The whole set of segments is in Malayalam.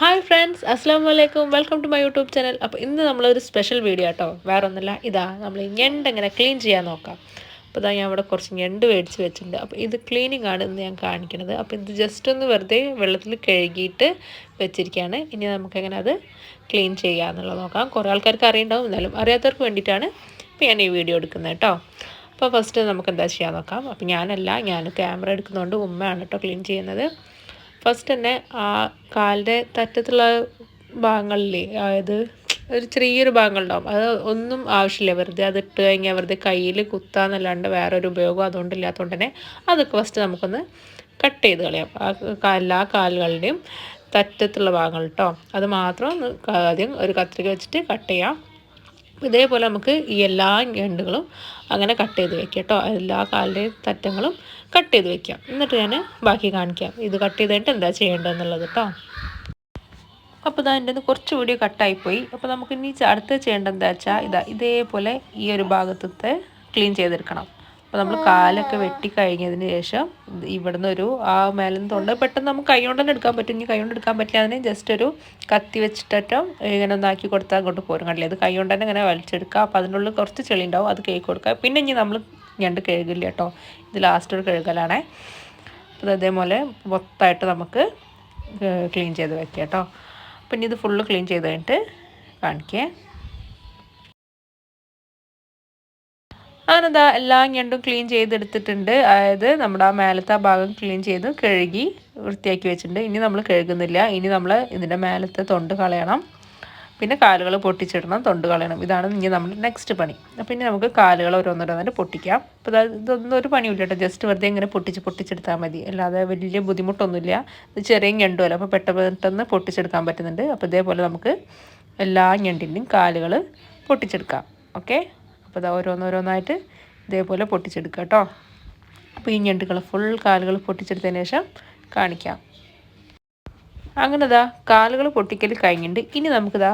ഹായ് ഫ്രണ്ട്സ്, അസ്സാം വലൈക്കും. Welcome to my YouTube channel. അപ്പോൾ ഇന്ന് നമ്മളൊരു സ്പെഷ്യൽ വീഡിയോ കേട്ടോ. വേറെ ഒന്നുമില്ല, ഇതാ നമ്മൾ ഞണ്ട് എങ്ങനെ ക്ലീൻ ചെയ്യാൻ നോക്കാം. അപ്പോൾ ഇതാ ഞാൻ ഇവിടെ കുറച്ച് ഞണ്ട് മേടിച്ച് വെച്ചിട്ടുണ്ട്. അപ്പോൾ ഇത് ക്ലീനിങ് ആണ് ഇന്ന് ഞാൻ കാണിക്കുന്നത്. അപ്പോൾ ഇത് ജസ്റ്റ് ഒന്ന് വെറുതെ വെള്ളത്തിൽ കഴുകിയിട്ട് വെച്ചിരിക്കുകയാണ്. ഇനി നമുക്കെങ്ങനെ അത് ക്ലീൻ ചെയ്യാമെന്നുള്ളത് നോക്കാം. കുറേ ആൾക്കാർക്ക് അറിയുണ്ടാവും, എന്നാലും അറിയാത്തവർക്ക് വേണ്ടിയിട്ടാണ് ഇപ്പോൾ ഞാൻ ഈ വീഡിയോ എടുക്കുന്നത് കേട്ടോ. അപ്പോൾ ഫസ്റ്റ് നമുക്ക് എന്താ ചെയ്യാൻ നോക്കാം. അപ്പോൾ ഞാൻ ക്യാമറ എടുക്കുന്നതുകൊണ്ട് ഉമ്മയാണ് കേട്ടോ ക്ലീൻ ചെയ്യുന്നത്. ഫസ്റ്റ് തന്നെ ആ കാലിൻ്റെ തറ്റത്തുള്ള ഭാഗങ്ങളില്ലേ, അതായത് ഒരു ചെറിയൊരു ഭാഗങ്ങളുണ്ടാവും, അത് ഒന്നും ആവശ്യമില്ല. വെറുതെ അത് ഇട്ട് കഴിഞ്ഞാൽ വെറുതെ കയ്യിൽ കുത്താന്നല്ലാണ്ട് വേറൊരു ഉപയോഗം അതുകൊണ്ടില്ലാത്തതുകൊണ്ട് തന്നെ അതൊക്കെ ഫസ്റ്റ് നമുക്കൊന്ന് കട്ട് ചെയ്ത് കളയാം. എല്ലാ കാലുകളുടെയും തറ്റത്തുള്ള ഭാഗങ്ങൾ കേട്ടോ, അത് മാത്രം ഒന്ന് ആദ്യം ഒരു കത്രിക വെച്ചിട്ട് കട്ട് ചെയ്യാം. ഇതേപോലെ നമുക്ക് ഈ എല്ലാ ഞണ്ടുകളും അങ്ങനെ കട്ട് ചെയ്ത് വെക്കാം കേട്ടോ. എല്ലാ കാലിൻ്റെയും തറ്റങ്ങളും കട്ട് ചെയ്ത് വെക്കാം. എന്നിട്ട് ഞാൻ ബാക്കി കാണിക്കാം ഇത് കട്ട് ചെയ്തിട്ട് എന്താ ചെയ്യേണ്ടതെന്നുള്ളത് കേട്ടോ. അപ്പോൾ ഇതാ എൻ്റെ കുറച്ച് വീഡിയോ കട്ടായിപ്പോയി. അപ്പോൾ നമുക്ക് ഇനി അടുത്ത് ചെയ്യേണ്ടത് എന്താ വെച്ചാൽ ഇതേപോലെ ഈ ഒരു ഭാഗത്തത്തെ ക്ലീൻ ചെയ്തെടുക്കണം. അപ്പോൾ നമ്മൾ കാലൊക്കെ വെട്ടി കഴിഞ്ഞതിന് ശേഷം ഇവിടുന്ന് ഒരു ആ മേലെന്ന് തൊണ്ട് പെട്ടെന്ന് നമുക്ക് കൈ കൊണ്ട് തന്നെ എടുക്കാൻ പറ്റും. ഇനി കൈ കൊണ്ട് എടുക്കാൻ പറ്റില്ല, അതിന് ജസ്റ്റ് ഒരു കത്തി വെച്ചിട്ടും ഇങ്ങനെ ഒന്നാക്കി കൊടുത്താൽ അങ്ങോട്ട് പോരും. കണ്ടില്ലേ, ഇത് കൈ കൊണ്ട് തന്നെ ഇങ്ങനെ വലിച്ചെടുക്കുക. അപ്പോൾ അതിനുള്ളിൽ കുറച്ച് ചെളി ഉണ്ടാവും, അത് കേക്ക് കൊടുക്കുക. പിന്നെ ഇനി നമ്മൾ ഞണ്ട് കഴുകില്ല കേട്ടോ, ഇത് ലാസ്റ്റ് ഒരു കഴുകലാണേ. അപ്പോൾ അതേപോലെ മൊത്തമായിട്ട് നമുക്ക് ക്ലീൻ ചെയ്ത് വെക്കാം കേട്ടോ. പിന്നെ ഇത് ഫുള്ള് ക്ലീൻ ചെയ്ത് കഴിഞ്ഞിട്ട് കാണിക്കേ. അങ്ങനെന്താ എല്ലാ ഞണ്ടും ക്ലീൻ ചെയ്തെടുത്തിട്ടുണ്ട്. അതായത് നമ്മുടെ ആ മേലത്തെ ഭാഗം ക്ലീൻ ചെയ്ത് കഴുകി വൃത്തിയാക്കി വെച്ചിട്ടുണ്ട്. ഇനി നമ്മൾ കഴുകുന്നില്ല. ഇനി നമ്മൾ ഇതിൻ്റെ മേലത്തെ തൊണ്ട് കളയണം, പിന്നെ കാലുകൾ പൊട്ടിച്ചിടണം, തൊണ്ട് കളയണം. ഇതാണ് ഇനി നമ്മുടെ നെക്സ്റ്റ് പണി. അപ്പോൾ ഇനി നമുക്ക് കാലുകൾ ഓരോന്നോരോന്നായിട്ട് പൊട്ടിക്കാം. അപ്പോൾ ഇതൊന്നും ഒരു പണിയില്ല കേട്ടോ, ജസ്റ്റ് വെറുതെ ഇങ്ങനെ പൊട്ടിച്ചെടുത്താൽ മതി, അല്ലാതെ വലിയ ബുദ്ധിമുട്ടൊന്നുമില്ല. ഇത് ചെറിയ ഞണ്ടുമല്ലോ, അപ്പോൾ പെട്ടെന്ന് പൊട്ടിച്ചെടുക്കാൻ പറ്റുന്നുണ്ട്. അപ്പോൾ ഇതേപോലെ നമുക്ക് എല്ലാ ഞണ്ടിൻ്റെയും കാലുകൾ പൊട്ടിച്ചെടുക്കാം. ഓക്കെ, അപ്പോൾ ഓരോന്നോരോന്നായിട്ട് ഇതേപോലെ പൊട്ടിച്ചെടുക്കുക കേട്ടോ. അപ്പോൾ ഈ ഞണ്ടുകൾ ഫുൾ കാലുകൾ പൊട്ടിച്ചെടുത്തതിന് ശേഷം കാണിക്കാം. അങ്ങനെ കാലുകൾ പൊട്ടിക്കൽ കഴിഞ്ഞിട്ട് ഇനി നമുക്കിതാ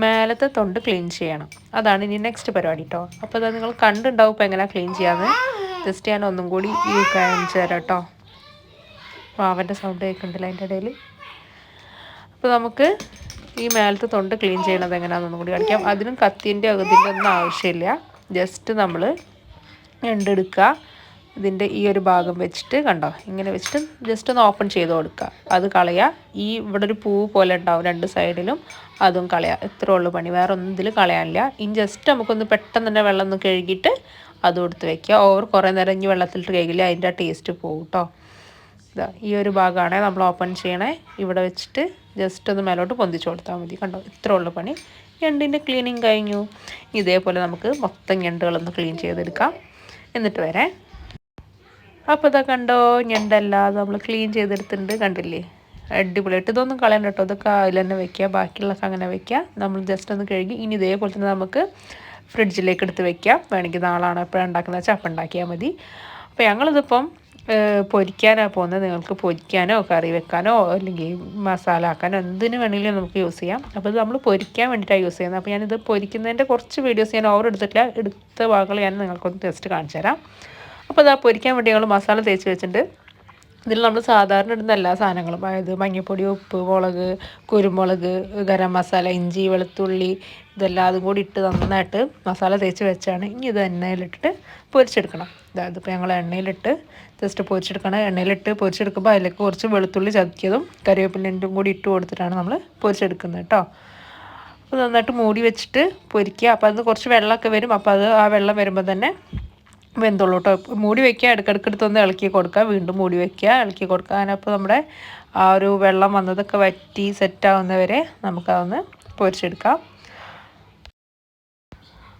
മേലത്തെ തൊണ്ട് ക്ലീൻ ചെയ്യണം. അതാണ് ഇനി നെക്സ്റ്റ് പരിപാടി കേട്ടോ. അപ്പോൾ നിങ്ങൾ കണ്ടുണ്ടാവും ഇപ്പോൾ എങ്ങനെയാണ് ക്ലീൻ ചെയ്യാമെന്ന്. ജസ്റ്റ് ഞാൻ ഒന്നും കൂടി ഈ കാണിച്ചു തരാം കേട്ടോ. അവൻ്റെ സൗണ്ട് കേൾക്കുന്നുണ്ടല്ലോ അതിൻ്റെ ഇടയിൽ. അപ്പോൾ നമുക്ക് ഈ മേലത്തെ തൊണ്ട് ക്ലീൻ ചെയ്യണത് എങ്ങനെയാണെന്നൊന്നും കൂടി കാണിക്കാം. അതിനും കത്തിൻ്റെ അതിൻ്റെ ഒന്നും ആവശ്യമില്ല. ജസ്റ്റ് നമ്മൾ ഞണ്ടെടുക്കുക, ഇതിൻ്റെ ഈ ഒരു ഭാഗം വെച്ചിട്ട് കണ്ടോ, ഇങ്ങനെ വെച്ചിട്ട് ജസ്റ്റ് ഒന്ന് ഓപ്പൺ ചെയ്ത് കൊടുക്കുക. അത് കളയുക. ഈ ഇവിടെ ഒരു പൂ പോലെ ഉണ്ടാവും രണ്ട് സൈഡിലും, അതും കളയുക. ഇത്രേ ഉള്ളൂ പണി, വേറെ ഒന്നും ഇതിൽ കളയാനില്ല. ഇനി ജസ്റ്റ് നമുക്കൊന്ന് പെട്ടെന്ന് തന്നെ വെള്ളം ഒന്ന് കഴുകിയിട്ട് അതും എടുത്ത് വയ്ക്കുക. കുറേ നേരം ഇനി വെള്ളത്തിലിട്ട് കഴുകില്ല, അതിൻ്റെ ആ ടേസ്റ്റ് പോകും കേട്ടോ. ഈ ഒരു ഭാഗമാണ് നമ്മൾ ഓപ്പൺ ചെയ്യണേ. ഇവിടെ വെച്ചിട്ട് ജസ്റ്റ് ഒന്ന് മേലോട്ട് പൊന്തിച്ച് കൊടുത്താൽ മതി. കണ്ടോ, ഇത്രേ ഉള്ളൂ പണി. ഞണ്ടിൻ്റെ ക്ലീനിങ് കഴിഞ്ഞു. ഇതേപോലെ നമുക്ക് മൊത്തം ഞണ്ടുകളൊന്ന് ക്ലീൻ ചെയ്തെടുക്കാം, എന്നിട്ട് വരാം. അപ്പോൾ കണ്ടോ, ഞണ്ടെല്ലാം നമ്മൾ ക്ലീൻ ചെയ്തെടുത്തിട്ടുണ്ട്. കണ്ടില്ലേ, അടിപൊളിയായിട്ട്. ഇതൊന്നും കളയണ്ട കേട്ടോ, ഇതൊക്കെ അതിൽ തന്നെ വെക്കുക, ബാക്കിയുള്ളതൊക്കെ അങ്ങനെ വെക്കുക. നമ്മൾ ജസ്റ്റ് ഒന്ന് കഴുകി ഇനി ഇതേപോലെ തന്നെ നമുക്ക് ഫ്രിഡ്ജിലേക്ക് എടുത്ത് വെക്കാം. വേണമെങ്കിൽ നാളാണ് എപ്പോഴാണ് ഉണ്ടാക്കുന്നത് വെച്ചാൽ അപ്പം ഉണ്ടാക്കിയാൽ മതി. അപ്പോൾ ഞങ്ങളിതിപ്പം പൊരിക്കാനാണ് പോകുന്നത്. നിങ്ങൾക്ക് പൊരിക്കാനോ കറി വെക്കാനോ അല്ലെങ്കിൽ മസാല ആക്കാനോ എന്തിനു വേണമെങ്കിലും നമുക്ക് യൂസ് ചെയ്യാം. അപ്പോൾ ഇത് നമ്മൾ പൊരിക്കാൻ വേണ്ടിയിട്ടാണ് യൂസ് ചെയ്യുന്നത്. അപ്പോൾ ഞാനിത് പൊരിക്കുന്നതിൻ്റെ കുറച്ച് വീഡിയോസ് ഞാൻ ഓവർ എടുത്തിട്ടില്ല, എടുത്ത ഭാഗങ്ങൾ ഞാൻ നിങ്ങൾക്കൊന്ന് ജസ്റ്റ് കാണിച്ചു തരാം. അപ്പോൾ അത് പൊരിക്കാൻ വേണ്ടി ഞങ്ങൾ മസാല തേച്ച് വെച്ചിട്ടുണ്ട്. ഇതിൽ നമ്മൾ സാധാരണ ഇടുന്ന എല്ലാ സാധനങ്ങളും, അതായത് മഞ്ഞൾപ്പൊടി, ഉപ്പ്, മുളക്, കുരുമുളക്, ഗരം മസാല, ഇഞ്ചി, വെളുത്തുള്ളി, ഇതെല്ലാം അതും കൂടി ഇട്ട് നന്നായിട്ട് മസാല തേച്ച് വെച്ചാണ്. ഇനി ഇത് എണ്ണയിലിട്ടിട്ട് പൊരിച്ചെടുക്കണം. അതായത് ഇപ്പോൾ ഞങ്ങൾ എണ്ണയിലിട്ട് ജസ്റ്റ് പൊരിച്ചെടുക്കണം. എണ്ണയിലിട്ട് പൊരിച്ചെടുക്കുമ്പോൾ അതിലേക്ക് കുറച്ച് വെളുത്തുള്ളി ചതക്കിയതും കറിവേപ്പിലയും കൂടി ഇട്ട് കൊടുത്തിട്ടാണ് നമ്മൾ പൊരിച്ചെടുക്കുന്നത് കേട്ടോ. അപ്പോൾ നന്നായിട്ട് മൂടി വെച്ചിട്ട് പൊരിക്കുക. അപ്പോൾ അത് കുറച്ച് വെള്ളമൊക്കെ വരും. അപ്പോൾ അത് ആ വെള്ളം വരുമ്പോൾ തന്നെ വെന്തോളൂ കേട്ടോ. മൂടി വയ്ക്കുക, ഇടയ്ക്കിടയ്ക്കെടുത്തൊന്ന് ഇളക്കി കൊടുക്കുക, വീണ്ടും മൂടി വയ്ക്കുക, ഇളക്കി കൊടുക്കുക. അങ്ങനെ അപ്പോൾ നമ്മുടെ ആ ഒരു വെള്ളം വന്നതൊക്കെ വറ്റി സെറ്റാവുന്നവരെ നമുക്കതൊന്ന് പൊരിച്ചെടുക്കാം.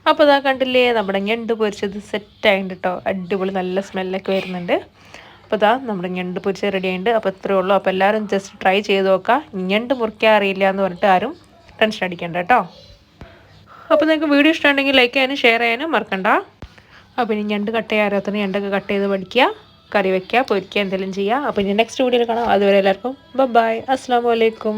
അപ്പോൾ കണ്ടില്ലേ, നമ്മുടെ ഞണ്ട് പൊരിച്ചത് സെറ്റായിട്ടുണ്ട് കേട്ടോ. അടിപൊളി നല്ല സ്മെല്ലൊക്കെ വരുന്നുണ്ട്. അപ്പോൾ നമ്മുടെ ഞണ്ട് പൊരിച്ചത് റെഡി ആയിട്ടുണ്ട്. അപ്പോൾ ഇത്രയേ ഉള്ളൂ. അപ്പോൾ എല്ലാവരും ജസ്റ്റ് ട്രൈ ചെയ്ത് നോക്കുക. ഞണ്ട് മുറിക്കാൻ അറിയില്ല എന്ന് പറഞ്ഞിട്ട് ആരും ടെൻഷൻ അടിക്കേണ്ട കേട്ടോ. അപ്പോൾ നിങ്ങൾക്ക് വീഡിയോ ഇഷ്ടമുണ്ടെങ്കിൽ ലൈക്ക് ചെയ്യാനും ഷെയർ ചെയ്യാനും മറക്കണ്ട. അപ്പോൾ ഇനി ഞണ്ട് കട്ട് ചെയ്യാറത്തിന് ഞണ്ടൊക്കെ കട്ട് ചെയ്ത് പഠിക്കുക, കറി വയ്ക്കുക, പൊരിക്കുക, എന്തെങ്കിലും ചെയ്യുക. അപ്പോൾ ഇനി നെക്സ്റ്റ് വീഡിയോയിൽ കാണാം. അതുവരെ എല്ലാവർക്കും ബൈ, അസ്സലാമു അലൈക്കും.